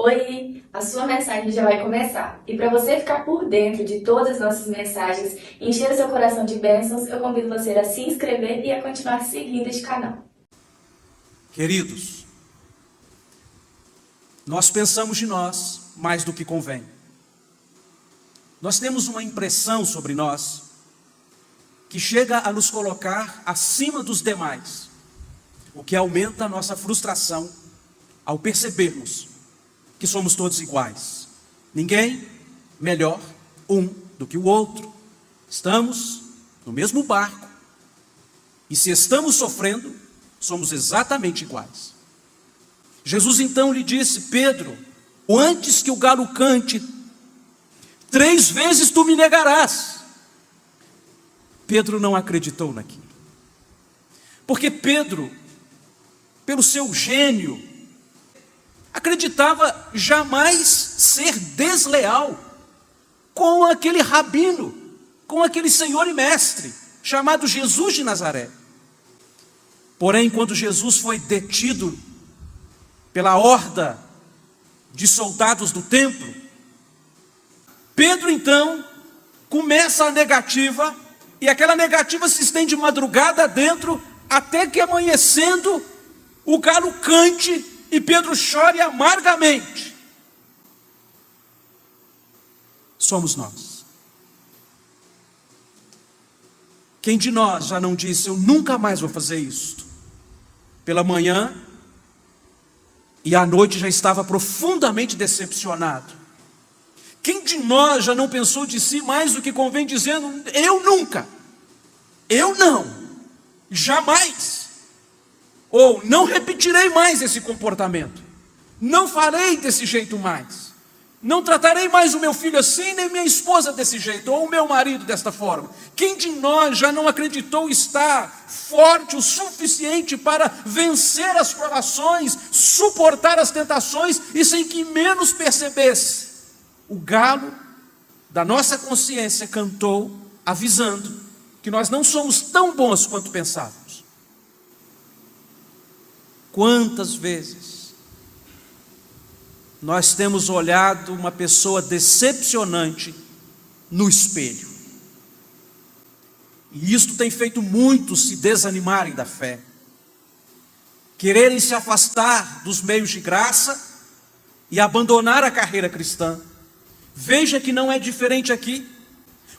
Oi, a sua mensagem já vai começar. E para você ficar por dentro de todas as nossas mensagens e encher o seu coração de bênçãos, eu convido você a se inscrever e a continuar seguindo este canal. Queridos, nós pensamos de nós mais do que convém. Nós temos uma impressão sobre nós que chega a nos colocar acima dos demais, o que aumenta a nossa frustração ao percebermos que somos todos iguais. Ninguém melhor um do que o outro. Estamos no mesmo barco e se estamos sofrendo, somos exatamente iguais. Jesus então lhe disse: Pedro, antes que o galo cante, 3 vezes tu me negarás. Pedro não acreditou naquilo, porque Pedro, pelo seu gênio, acreditava jamais ser desleal com aquele rabino, com aquele senhor e mestre, chamado Jesus de Nazaré. Porém, quando Jesus foi detido pela horda de soldados do templo, Pedro então começa a negativa, e aquela negativa se estende madrugada dentro, até que amanhecendo o galo cante e Pedro chore amargamente. Somos nós. Quem de nós já não disse: eu nunca mais vou fazer isto? Pela manhã e à noite já estava profundamente decepcionado. Quem de nós já não pensou de si mais do que convém, dizendo: eu nunca, eu não, jamais, ou não repetirei mais esse comportamento, não farei desse jeito mais, não tratarei mais o meu filho assim, nem minha esposa desse jeito, ou o meu marido desta forma? Quem de nós já não acreditou estar forte o suficiente para vencer as provações, suportar as tentações, e sem que menos percebesse, o galo da nossa consciência cantou, avisando que nós não somos tão bons quanto pensávamos? Quantas vezes nós temos olhado uma pessoa decepcionante no espelho, e isto tem feito muitos se desanimarem da fé, quererem se afastar dos meios de graça e abandonar a carreira cristã. Veja que não é diferente aqui.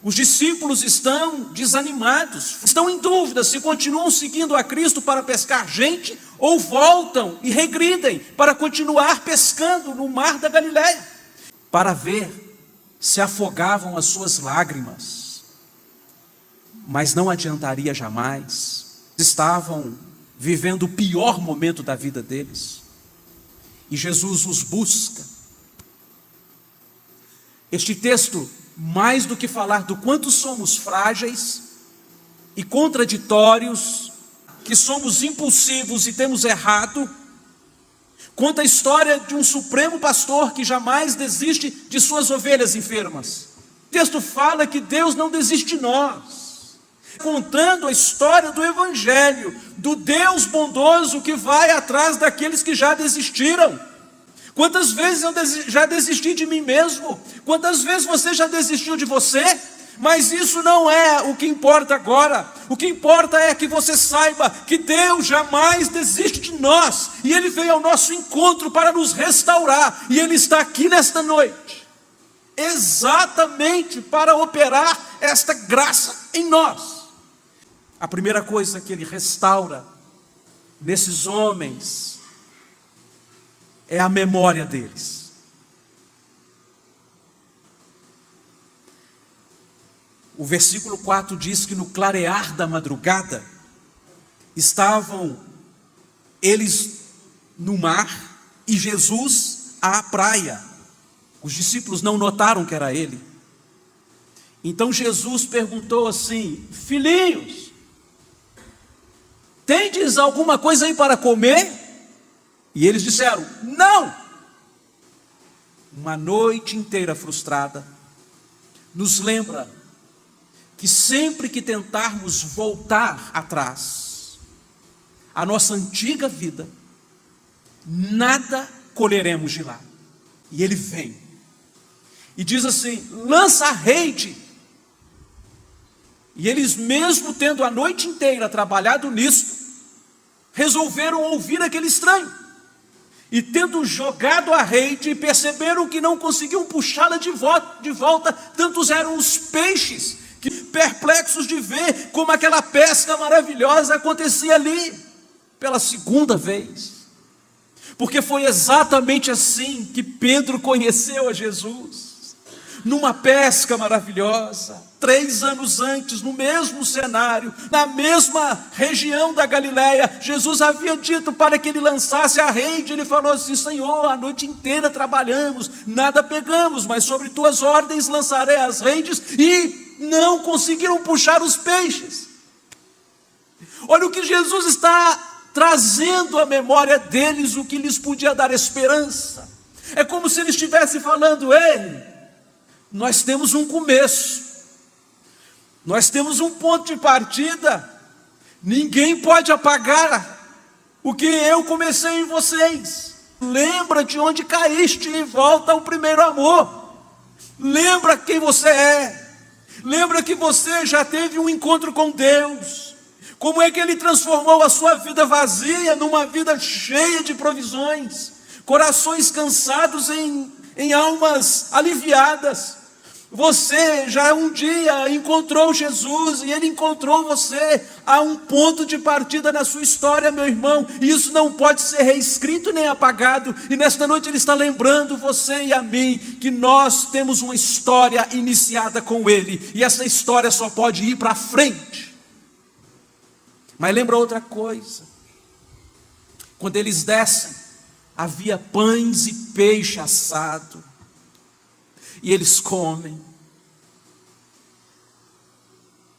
Os discípulos estão desanimados, estão em dúvida se continuam seguindo a Cristo para pescar gente, ou voltam e regridem para continuar pescando no mar da Galileia, para ver se afogavam as suas lágrimas. Mas não adiantaria jamais. Estavam vivendo o pior momento da vida deles, e Jesus os busca. Este texto, mais do que falar do quanto somos frágeis e contraditórios, que somos impulsivos e temos errado, conta a história de um supremo pastor que jamais desiste de suas ovelhas enfermas. O texto fala que Deus não desiste de nós, contando a história do Evangelho, do Deus bondoso que vai atrás daqueles que já desistiram. Quantas vezes eu já desisti de mim mesmo? Quantas vezes você já desistiu de você? Mas isso não é o que importa agora. O que importa é que você saiba que Deus jamais desiste de nós, e Ele veio ao nosso encontro para nos restaurar, e Ele está aqui nesta noite, exatamente para operar esta graça em nós. A primeira coisa que Ele restaura nesses homens é a memória deles. O versículo 4 diz que no clarear da madrugada estavam eles no mar e Jesus à praia. Os discípulos não notaram que era ele. Então Jesus perguntou assim: filhinhos, tendes alguma coisa aí para comer? E eles disseram: não. Uma noite inteira frustrada nos lembra que sempre que tentarmos voltar atrás à nossa antiga vida, nada colheremos de lá. E ele vem. E diz assim: lança a rede. E eles, mesmo tendo a noite inteira trabalhado nisso, resolveram ouvir aquele estranho. E tendo jogado a rede, perceberam que não conseguiam puxá-la de volta. Tantos eram os peixes, que perplexos de ver como aquela pesca maravilhosa acontecia ali, pela segunda vez. Porque foi exatamente assim que Pedro conheceu a Jesus, numa pesca maravilhosa, 3 anos antes, no mesmo cenário, na mesma região da Galileia. Jesus havia dito para que ele lançasse a rede. Ele falou assim: Senhor, a noite inteira trabalhamos, nada pegamos, mas sobre tuas ordens lançarei as redes. E não conseguiram puxar os peixes. Olha o que Jesus está trazendo à memória deles, o que lhes podia dar esperança. É como se ele estivesse falando: ei, nós temos um começo, nós temos um ponto de partida. Ninguém pode apagar o que eu comecei em vocês. Lembra de onde caíste e volta ao primeiro amor. Lembra quem você é. Lembra que você já teve um encontro com Deus. Como é que Ele transformou a sua vida vazia numa vida cheia de provisões, corações cansados em almas aliviadas. Você já um dia encontrou Jesus e Ele encontrou você. Há um ponto de partida na sua história, meu irmão, e isso não pode ser reescrito nem apagado. E nesta noite Ele está lembrando você e a mim que nós temos uma história iniciada com Ele, e essa história só pode ir para frente. Mas lembra outra coisa: quando eles descem, havia pães e peixe assado, e eles comem.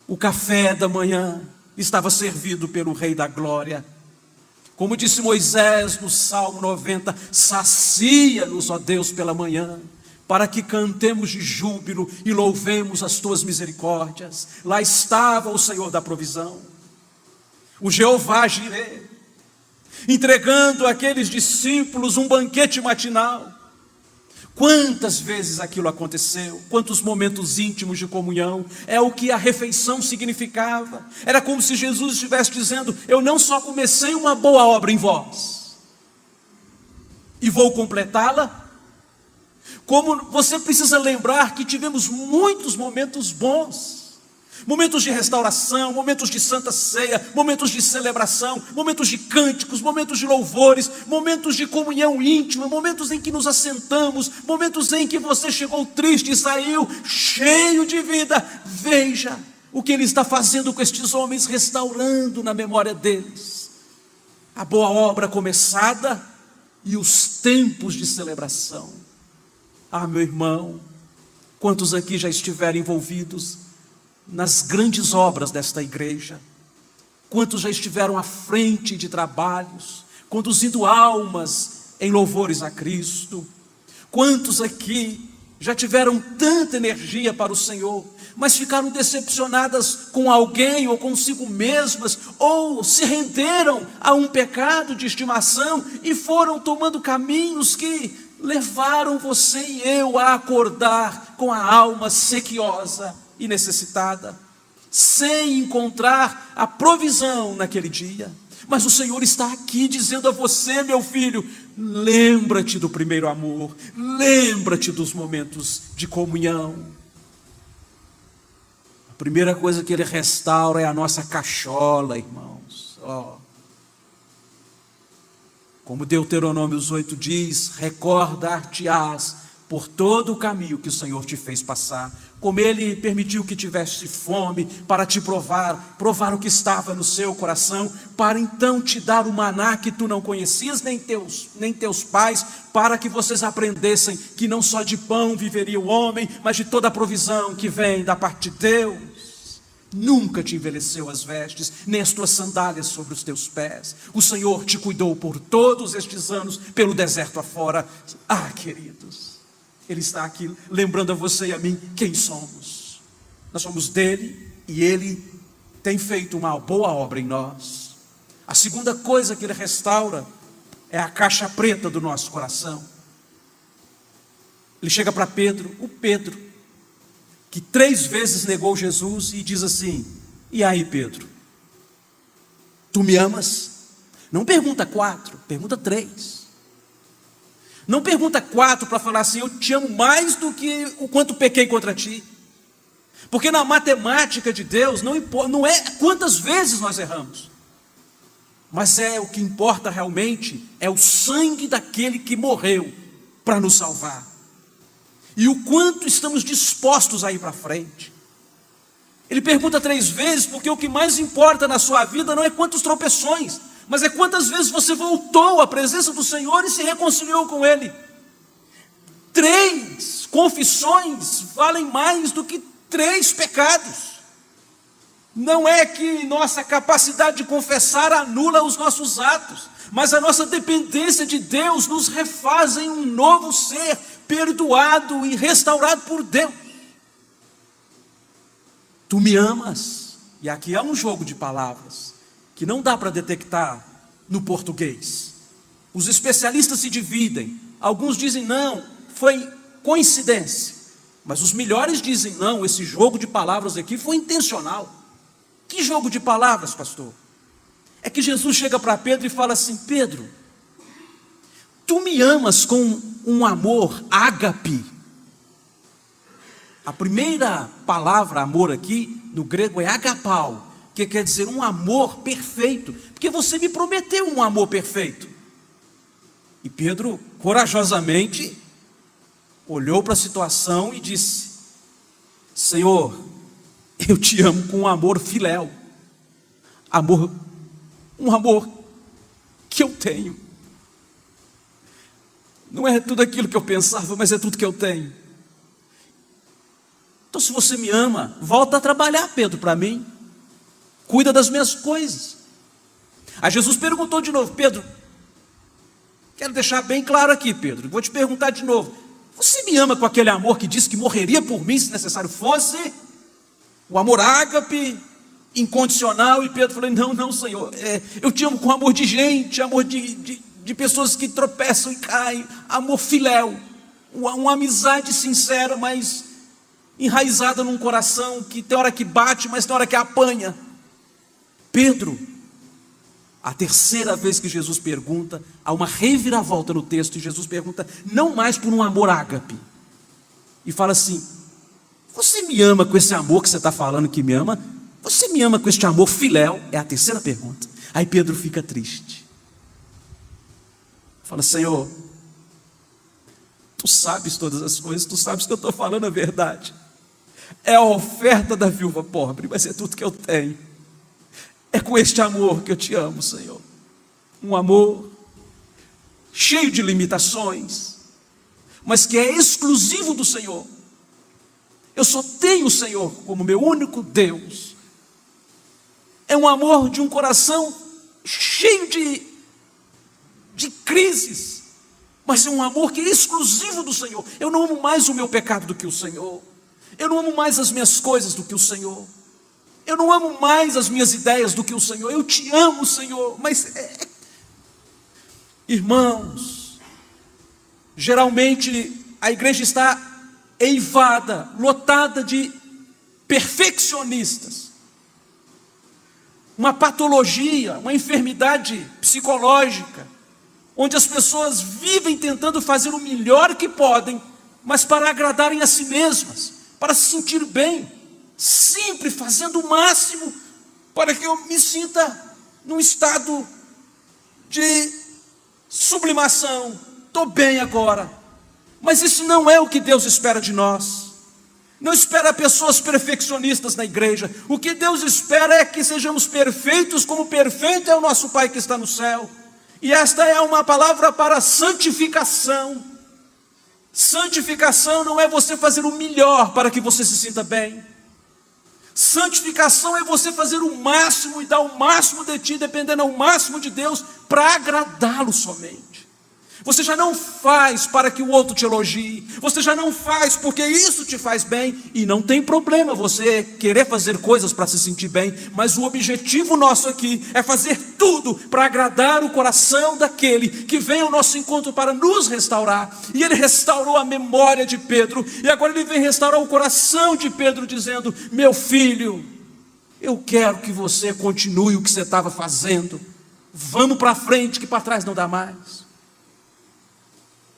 O café da manhã estava servido pelo Rei da Glória. Como disse Moisés no Salmo 90, sacia-nos, ó Deus, pela manhã, para que cantemos de júbilo e louvemos as tuas misericórdias. Lá estava o Senhor da provisão, o Jeová Jireh, entregando àqueles discípulos um banquete matinal. Quantas vezes aquilo aconteceu, quantos momentos íntimos de comunhão. É o que a refeição significava. Era como se Jesus estivesse dizendo: eu não só comecei uma boa obra em vós, e vou completá-la, como você precisa lembrar que tivemos muitos momentos bons, momentos de restauração, momentos de santa ceia, momentos de celebração, momentos de cânticos, momentos de louvores, momentos de comunhão íntima, momentos em que nos assentamos, momentos em que você chegou triste e saiu cheio de vida. Veja o que Ele está fazendo com estes homens, restaurando na memória deles a boa obra começada e os tempos de celebração. Ah, meu irmão, quantos aqui já estiveram envolvidos nas grandes obras desta igreja? Quantos já estiveram à frente de trabalhos, conduzindo almas em louvores a Cristo? Quantos aqui já tiveram tanta energia para o Senhor, mas ficaram decepcionadas com alguém ou consigo mesmas, ou se renderam a um pecado de estimação e foram tomando caminhos que levaram você e eu a acordar com a alma sequiosa e necessitada, sem encontrar a provisão naquele dia? Mas o Senhor está aqui dizendo a você, meu filho: lembra-te do primeiro amor, lembra-te dos momentos de comunhão. A primeira coisa que Ele restaura é a nossa cachola, irmãos. Como Deuteronômio 8 diz: recordar-te-ás por todo o caminho que o Senhor te fez passar, como Ele permitiu que tivesse fome, para te provar o que estava no seu coração, para então te dar o maná que tu não conhecias, nem teus pais, para que vocês aprendessem que não só de pão viveria o homem, mas de toda a provisão que vem da parte de Deus. Nunca te envelheceu as vestes, nem as tuas sandálias sobre os teus pés. O Senhor te cuidou por todos estes anos, pelo deserto afora. Ah, queridos, Ele está aqui lembrando a você e a mim quem somos. Nós somos dele e Ele tem feito uma boa obra em nós. A segunda coisa que Ele restaura é a caixa preta do nosso coração. Ele chega para Pedro, o Pedro, que 3 vezes negou Jesus, e diz assim: e aí, Pedro, tu me amas? Não pergunta 4, pergunta 3. Não pergunta 4 para falar assim: eu te amo mais do que o quanto pequei contra ti. Porque na matemática de Deus não é quantas vezes nós erramos, mas o que importa realmente é o sangue daquele que morreu para nos salvar, e o quanto estamos dispostos a ir para frente. Ele pergunta 3 vezes, porque o que mais importa na sua vida não é quantos tropeções, mas é quantas vezes você voltou à presença do Senhor e se reconciliou com Ele. 3 confissões valem mais do que 3 pecados. Não é que nossa capacidade de confessar anula os nossos atos, mas a nossa dependência de Deus nos refaz em um novo ser, perdoado e restaurado por Deus. Tu me amas? E aqui há um jogo de palavras que não dá para detectar no português. Os especialistas se dividem. Alguns dizem não, foi coincidência. Mas os melhores dizem não, esse jogo de palavras aqui foi intencional. Que jogo de palavras, pastor? É que Jesus chega para Pedro e fala assim: Pedro, tu me amas com um amor ágape. A primeira palavra amor aqui no grego é agapau, que quer dizer um amor perfeito, porque você me prometeu um amor perfeito. E Pedro corajosamente olhou para a situação e disse: Senhor, eu te amo com um amor filéu, um amor que eu tenho. Não é tudo aquilo que eu pensava, mas é tudo que eu tenho. Então, se você me ama, volta a trabalhar, Pedro, para mim. Cuida das minhas coisas. Aí Jesus perguntou de novo: Pedro, quero deixar bem claro aqui, Pedro, vou te perguntar de novo: você me ama com aquele amor que disse que morreria por mim se necessário fosse? O amor ágape, incondicional? E Pedro falou: não, Senhor, eu te amo com amor de gente, amor de pessoas que tropeçam e caem, amor filéu, uma amizade sincera, mas enraizada num coração que tem hora que bate, mas tem hora que apanha. Pedro, a terceira vez que Jesus pergunta, há uma reviravolta no texto, e Jesus pergunta não mais por um amor ágape, e fala assim: você me ama com esse amor que você está falando que me ama? Você me ama com este amor filéu? É a terceira pergunta. Aí Pedro fica triste, fala: Senhor, tu sabes todas as coisas, tu sabes que eu estou falando a verdade. É a oferta da viúva pobre, mas é tudo que eu tenho. É com este amor que eu te amo, Senhor. Um amor cheio de limitações, mas que é exclusivo do Senhor. Eu só tenho o Senhor como meu único Deus. É um amor de um coração cheio de crises, mas é um amor que é exclusivo do Senhor. Eu não amo mais o meu pecado do que o Senhor. Eu não amo mais as minhas coisas do que o Senhor. Eu não amo mais as minhas ideias do que o Senhor. Eu te amo, Senhor. Mas, irmãos, geralmente a igreja está eivada, lotada de perfeccionistas. Uma patologia, uma enfermidade psicológica, onde as pessoas vivem tentando fazer o melhor que podem, mas para agradarem a si mesmas, para se sentir bem, sempre fazendo o máximo para que eu me sinta num estado de sublimação. Estou bem agora. Mas isso não é o que Deus espera de nós. Não espera pessoas perfeccionistas na igreja. O que Deus espera é que sejamos perfeitos, como perfeito é o nosso Pai que está no céu. E esta é uma palavra para santificação. Santificação não é você fazer o melhor para que você se sinta bem. Santificação é você fazer o máximo e dar o máximo de ti, dependendo ao máximo de Deus, para agradá-lo somente. Você já não faz para que o outro te elogie. Você já não faz porque isso te faz bem. E não tem problema você querer fazer coisas para se sentir bem. Mas o objetivo nosso aqui é fazer tudo para agradar o coração daquele que vem ao nosso encontro para nos restaurar. E ele restaurou a memória de Pedro. E agora ele vem restaurar o coração de Pedro dizendo: meu filho, eu quero que você continue o que você estava fazendo. Vamos para frente que para trás não dá mais.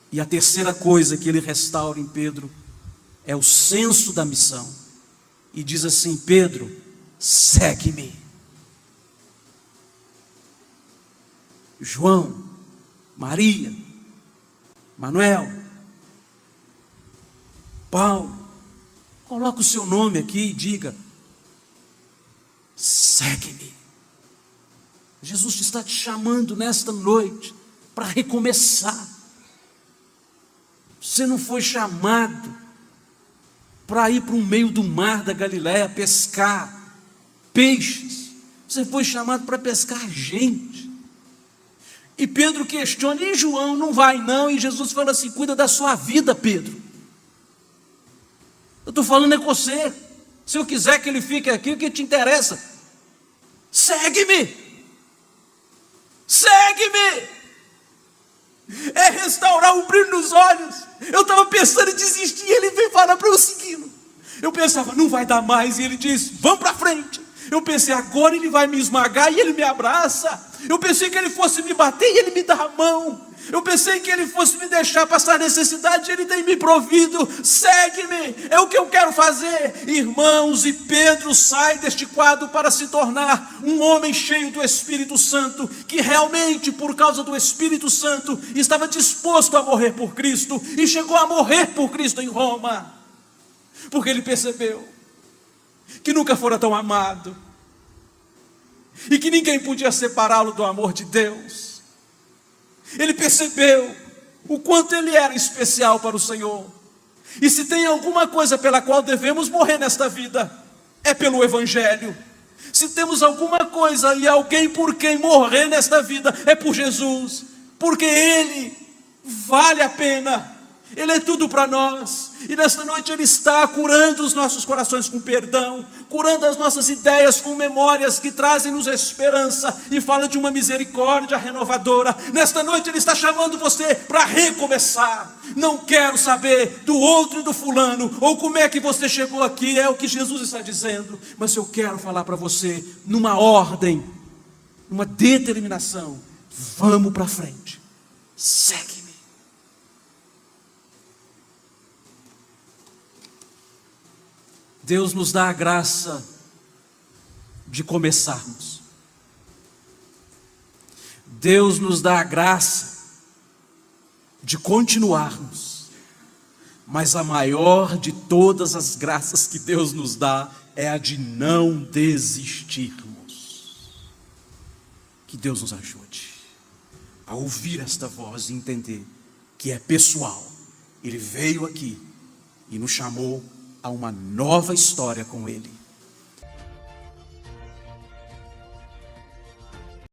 E a terceira coisa que ele restaura em Pedro é o senso da missão. E diz assim: Pedro, segue-me. João, Maria, Manuel, Paulo, coloca o seu nome aqui e diga: segue-me. Jesus está te chamando nesta noite para recomeçar. Você não foi chamado para ir para o meio do mar da Galileia pescar peixes. Você foi chamado para pescar gente. E Pedro questiona: e João não vai não? E Jesus fala assim: cuida da sua vida, Pedro. Eu estou falando é com você. Se eu quiser que ele fique aqui, o que te interessa? Segue-me. Segue-me. É restaurar o brilho nos olhos. Eu estava pensando em desistir e ele veio falar para eu segui-lo. Eu pensava, não vai dar mais. E ele disse: vamos para frente. Eu pensei, agora ele vai me esmagar e ele me abraça. Eu pensei que ele fosse me bater e ele me dá a mão. Eu pensei que ele fosse me deixar passar necessidade e ele tem me provido. Segue-me, é o que eu quero fazer. Irmãos, e Pedro sai deste quadro para se tornar um homem cheio do Espírito Santo, que realmente, por causa do Espírito Santo, estava disposto a morrer por Cristo, e chegou a morrer por Cristo em Roma, porque ele percebeu que nunca fora tão amado, e que ninguém podia separá-lo do amor de Deus. Ele percebeu o quanto ele era especial para o Senhor. E se tem alguma coisa pela qual devemos morrer nesta vida, é pelo Evangelho. Se temos alguma coisa e alguém por quem morrer nesta vida, é por Jesus. Porque Ele vale a pena. Ele é tudo para nós. E nesta noite Ele está curando os nossos corações com perdão, curando as nossas ideias com memórias que trazem-nos esperança e fala de uma misericórdia renovadora. Nesta noite Ele está chamando você para recomeçar. Não quero saber do outro e do fulano, ou como é que você chegou aqui, é o que Jesus está dizendo. Mas eu quero falar para você numa ordem, numa determinação: vamos para frente, segue. Deus nos dá a graça de começarmos. Deus nos dá a graça de continuarmos. Mas a maior de todas as graças que Deus nos dá é a de não desistirmos. Que Deus nos ajude a ouvir esta voz e entender que é pessoal. Ele veio aqui e nos chamou a uma nova história com Ele.